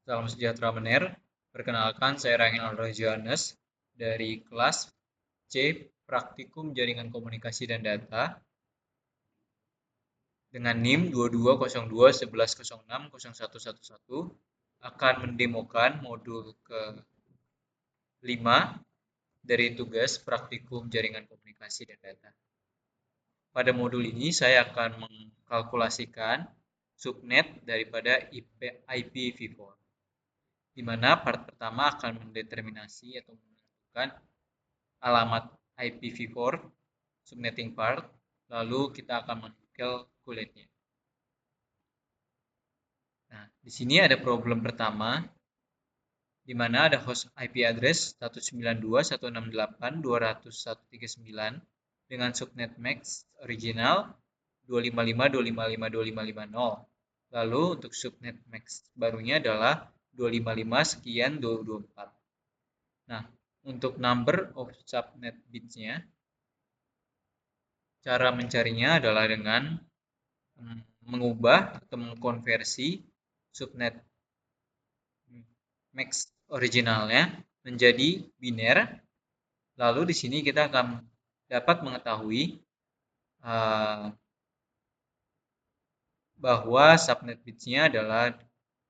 Salam sejahtera mener. Perkenalkan, saya Rangel Johannes dari kelas C Praktikum Jaringan Komunikasi dan Data dengan NIM 220211060111 akan mendemokan modul ke-5 dari tugas Praktikum Jaringan Komunikasi dan Data. Pada modul ini saya akan mengkalkulasikan subnet daripada IPv4. Di mana part pertama akan mendeterminasi atau menentukan alamat IPv4 subnetting part, lalu kita akan mengkalkulasinya. Nah, di sini ada problem pertama, di mana ada host IP address 192.168.200.139 dengan subnet max original 255.255.255.0. Lalu untuk subnet max barunya adalah 255 sekian 224. Nah, untuk number of subnet bits-nya, cara mencarinya adalah dengan mengubah atau mengkonversi subnet max originalnya menjadi biner. Lalu di sini kita akan dapat mengetahui bahwa subnet bits-nya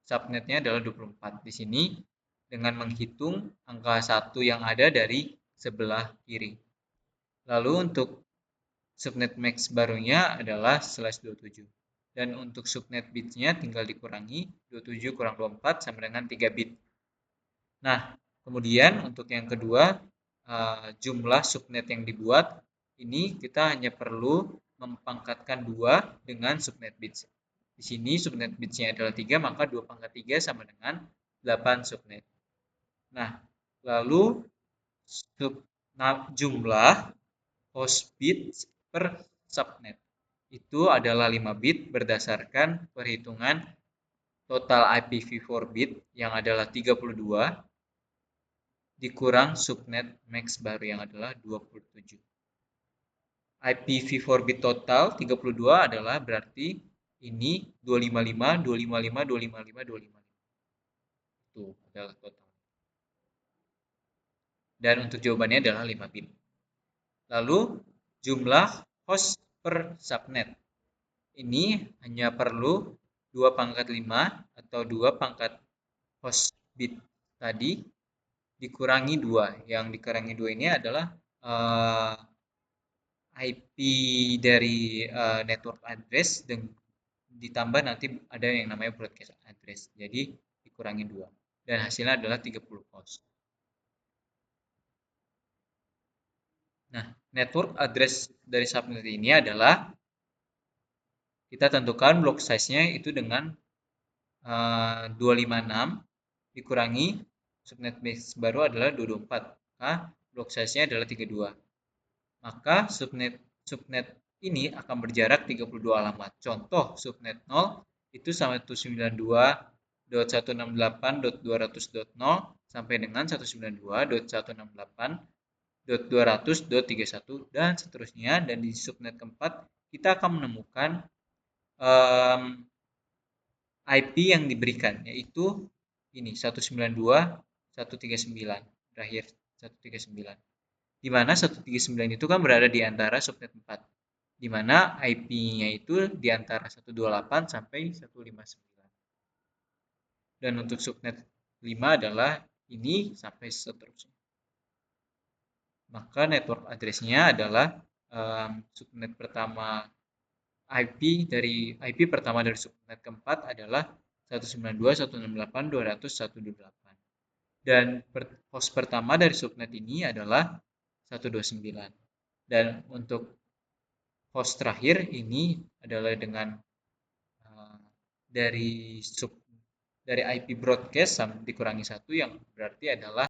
subnetnya adalah 24. Di sini dengan menghitung angka 1 yang ada dari sebelah kiri. Lalu untuk subnet max barunya adalah /27. Dan untuk subnet bits-nya tinggal dikurangi 27 kurang 24 sama dengan 3 bit. Nah, kemudian untuk yang kedua, jumlah subnet yang dibuat, ini kita hanya perlu mempangkatkan 2 dengan subnet bits. Di sini subnet bits-nya adalah 3, maka 2 pangkat 3 sama dengan 8 subnet. Nah, lalu jumlah host bit per subnet itu adalah 5 bit berdasarkan perhitungan total IPv4 bit yang adalah 32 dikurang subnet max baru yang adalah 27. IPv4 bit total 32 adalah berarti ini 255, 255, 255, 255. Itu adalah total. Dan untuk jawabannya adalah 5 bit. Lalu jumlah host per subnet. Ini hanya perlu 2 pangkat 5 atau 2 pangkat host bit tadi dikurangi 2. Yang dikurangi 2 ini adalah IP dari network address dan ditambah nanti ada yang namanya broadcast address. Jadi dikurangi 2. Dan hasilnya adalah 30 host. Nah, network address dari subnet ini adalah kita tentukan block size-nya itu dengan 256 dikurangi subnet base baru adalah 224. Maka block size-nya adalah 32. Maka subnet ini akan berjarak 32 alamat. Contoh subnet 0 itu 192.168.200.0 sampai dengan 192.168.200.31 dan seterusnya. Dan di subnet keempat kita akan menemukan IP yang diberikan, yaitu ini 192.139 terakhir 139. Di mana 139 itu kan berada di antara subnet 4. Di mana IP-nya itu di antara 128 sampai 159. Dan untuk subnet 5 adalah ini sampai seterusnya. Maka network address-nya adalah subnet pertama IP pertama dari subnet keempat adalah 192.168.200.128. Dan host pertama dari subnet ini adalah 129. Dan untuk host terakhir ini adalah dengan dari IP broadcast dikurangi 1 yang berarti adalah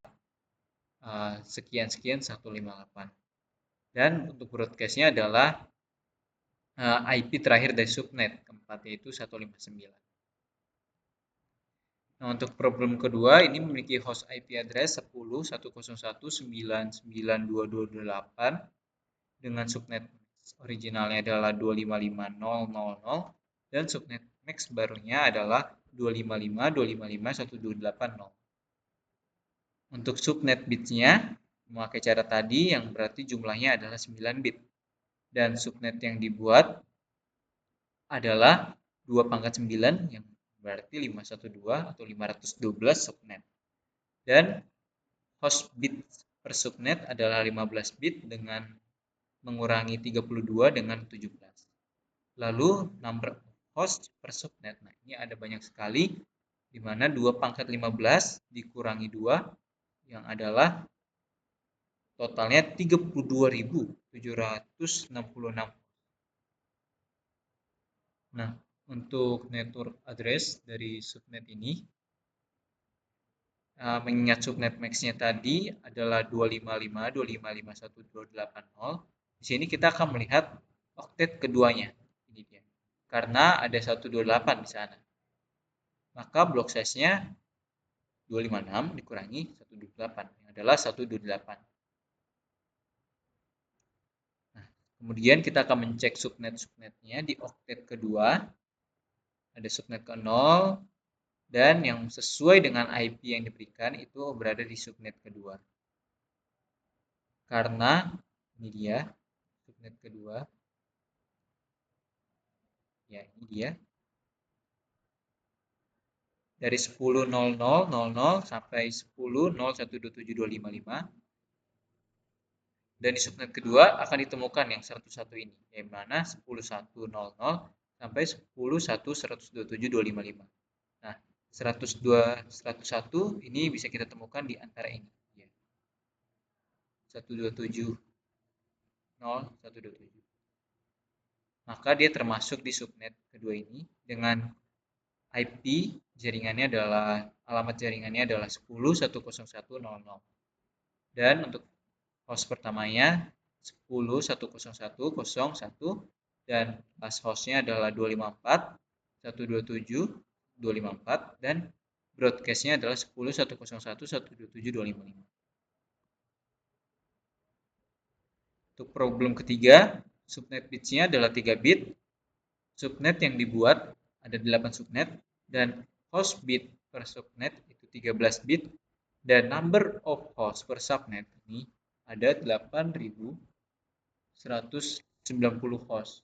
sekian-sekian 158. Dan untuk broadcast-nya adalah IP terakhir dari subnet keempat yaitu 159. Nah, untuk problem kedua ini memiliki host IP address 10.101.99.2228 dengan subnet originalnya adalah 255.000 dan subnet max barunya adalah 255.255.128.0. Untuk subnet bitnya memakai cara tadi yang berarti jumlahnya adalah 9 bit. Dan subnet yang dibuat adalah 2 × 9 yang berarti 512 atau 512 subnet. Dan host bit per subnet adalah 15 bit dengan mengurangi 32 dengan 17. Lalu number of host per subnet. Nah, ini ada banyak sekali di mana 2 × 15 dikurangi 2 yang adalah totalnya 32.766. Nah, untuk network address dari subnet ini, mengingat subnet max-nya tadi adalah 255.255.128.0, di sini kita akan melihat oktet keduanya. Ini dia. Karena ada 128 di sana. Maka block size-nya 256 dikurangi 128 yang adalah 128. Nah, kemudian kita akan mencek subnet-subnetnya di oktet kedua. Ada subnet ke 0 dan yang sesuai dengan IP yang diberikan itu berada di subnet kedua. Karena ini dia subnet kedua. Ya, ini dia. Dari 10.00.00 sampai 10.0127.255. Dan di subnet kedua akan ditemukan yang 101 ini, yang mana 10.100 sampai 10.127.255. Nah, 101 ini bisa kita temukan di antara ini. 127.0.127. Maka dia termasuk di subnet kedua ini dengan IP jaringannya adalah alamat jaringannya adalah 10.101.0.0. Dan untuk host pertamanya 10.101.0.1 dan last hostnya adalah 254.127.254 dan broadcastnya adalah 10.101.127.255. Untuk problem ketiga, subnet bitsnya adalah 3 bit. Subnet yang dibuat ada 8 subnet dan host bit per subnet itu 13 bit dan number of host per subnet ini ada 8.190 host.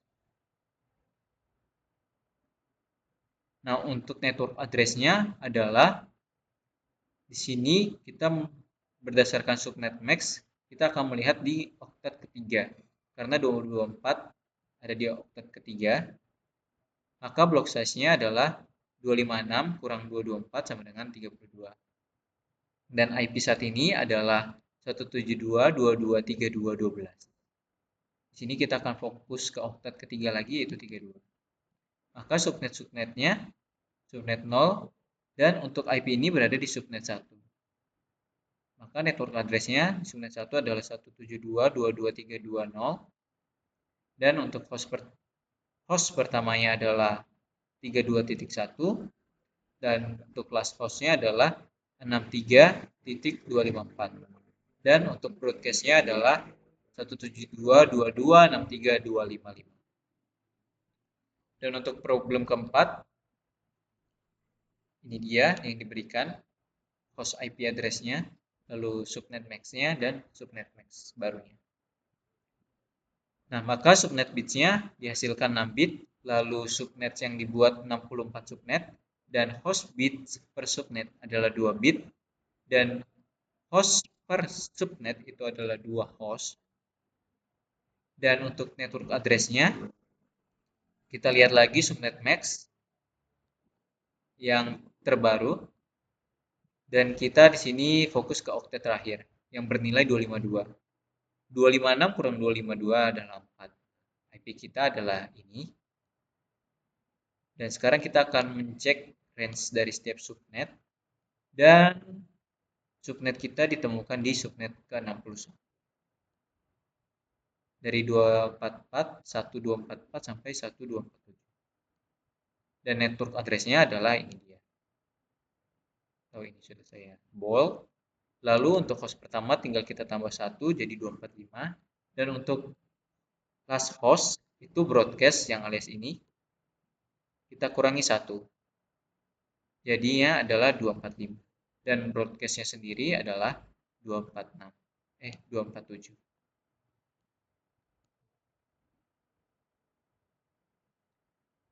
Nah, untuk network address-nya adalah di sini kita berdasarkan subnet max kita akan melihat di oktet ketiga. Karena 224 ada di oktet ketiga, maka block size-nya adalah 256 kurang 224 sama dengan 32. Dan IP saat ini adalah 172.22.32.12. Di sini kita akan fokus ke oktet ketiga lagi yaitu 32. Maka subnet-subnetnya subnet 0 dan untuk IP ini berada di subnet 1. Maka network address-nya di subnet 1 adalah 172.22.320 dan untuk host pertamanya adalah 32.1 dan untuk last host-nya adalah 63.254 dan untuk broadcast-nya adalah 172.22.63.255. Dan untuk problem keempat, ini dia yang diberikan host IP address-nya, lalu subnet max-nya dan subnet max barunya. Nah, maka subnet bits-nya dihasilkan 6 bit, lalu subnet yang dibuat 64 subnet, dan host bits per subnet adalah 2 bit, dan host per subnet itu adalah 2 host. Dan untuk network address-nya, kita lihat lagi subnet max yang terbaru, dan kita di sini fokus ke oktet terakhir yang bernilai 252. 256 kurang 252 adalah 4. IP kita adalah ini. Dan sekarang kita akan mencek range dari setiap subnet. Dan subnet kita ditemukan di subnet ke-61. Dari 244, 1244 sampai 1247. Dan network address-nya adalah ini dia. Oh, ini sudah saya bold. Lalu untuk host pertama tinggal kita tambah 1 jadi 245. Dan untuk last host itu broadcast yang alias ini. kita kurangi 1. Jadinya adalah 245. Dan broadcast-nya sendiri adalah 247.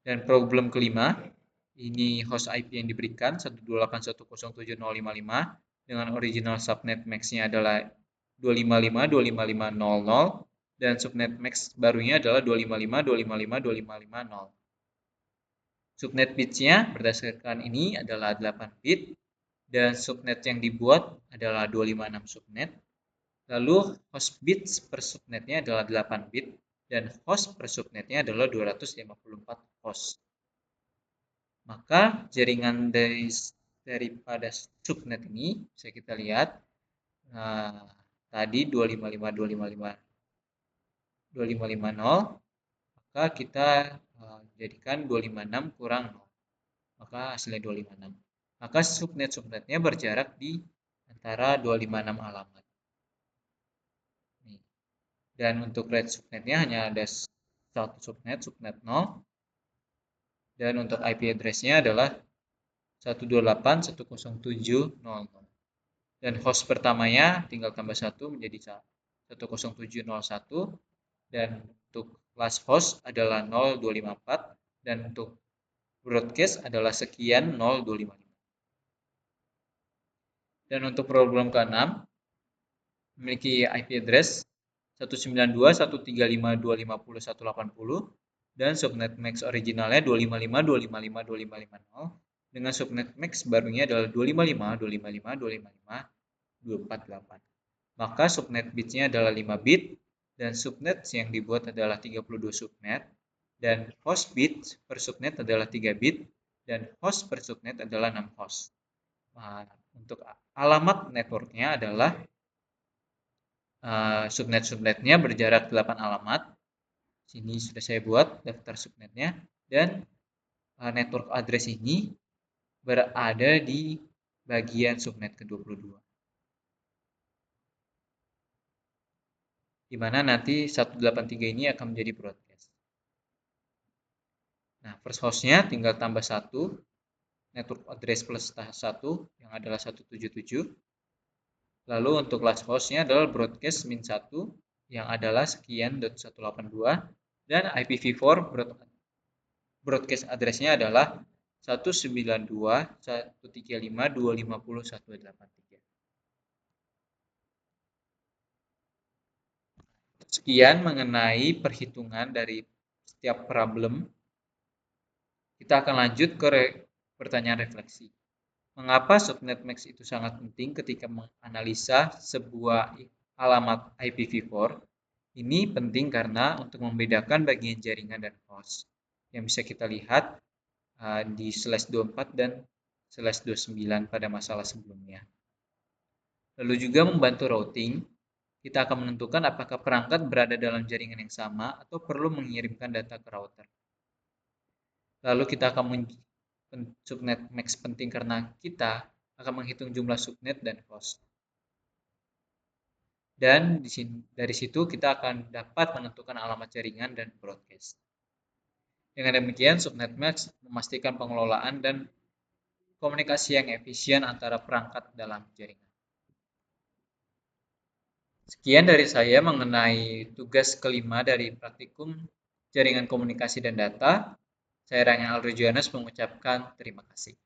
Dan problem kelima, ini host IP yang diberikan 128.107.055 dengan original subnet max-nya adalah 255.255.00 dan subnet max barunya adalah 255.255.255.0. Subnet bits-nya berdasarkan ini adalah 8 bit dan subnet yang dibuat adalah 256 subnet. Lalu host bits per subnetnya adalah 8 bit dan host per subnetnya adalah 254 host. Maka jaringan daripada subnet ini bisa kita lihat tadi 255.255.255.0, maka kita jadikan 256 kurang 0, maka hasilnya 256. Maka subnet-subnetnya berjarak di antara 256 alamat. Dan untuk range subnetnya hanya ada satu subnet 0. Dan untuk IP address-nya adalah 128.107.00. Dan host pertamanya tinggal tambah 1 menjadi 107.01. Dan untuk last host adalah 0254. Dan untuk broadcast adalah sekian 0255. Dan untuk problem ke-6, memiliki IP address 192.135.250.180 dan subnet max originalnya 255.255.255.0 dengan subnet max barunya adalah 255.255.255.248. Maka subnet bitsnya adalah 5 bit dan subnet yang dibuat adalah 32 subnet dan host bit per subnet adalah 3 bit dan host per subnet adalah 6 host. Nah, untuk alamat networknya adalah subnet-subnetnya berjarak 8 alamat. Sini sudah saya buat daftar subnetnya dan network address ini berada di bagian subnet ke-22. Di mana nanti 183 ini akan menjadi broadcast. Nah, first host-nya tinggal tambah 1, network address plus 1 yang adalah 177. Lalu untuk last host-nya adalah broadcast min 1 yang adalah sekian.182 dan IPv4 broadcast address-nya adalah 192.135.250.183. Sekian mengenai perhitungan dari setiap problem. Kita akan lanjut ke pertanyaan refleksi. Mengapa subnet max itu sangat penting ketika menganalisa sebuah alamat IPv4? Ini penting karena untuk membedakan bagian jaringan dan host yang bisa kita lihat di slash 24 dan slash 29 pada masalah sebelumnya. Lalu juga membantu routing, kita akan menentukan apakah perangkat berada dalam jaringan yang sama atau perlu mengirimkan data ke router. Lalu kita akan subnet max penting karena kita akan menghitung jumlah subnet dan host. Dan dari situ kita akan dapat menentukan alamat jaringan dan broadcast. Dengan demikian, subnet max memastikan pengelolaan dan komunikasi yang efisien antara perangkat dalam jaringan. Sekian dari saya mengenai tugas kelima dari praktikum jaringan komunikasi dan data. Saya Rangel Alrujianus mengucapkan terima kasih.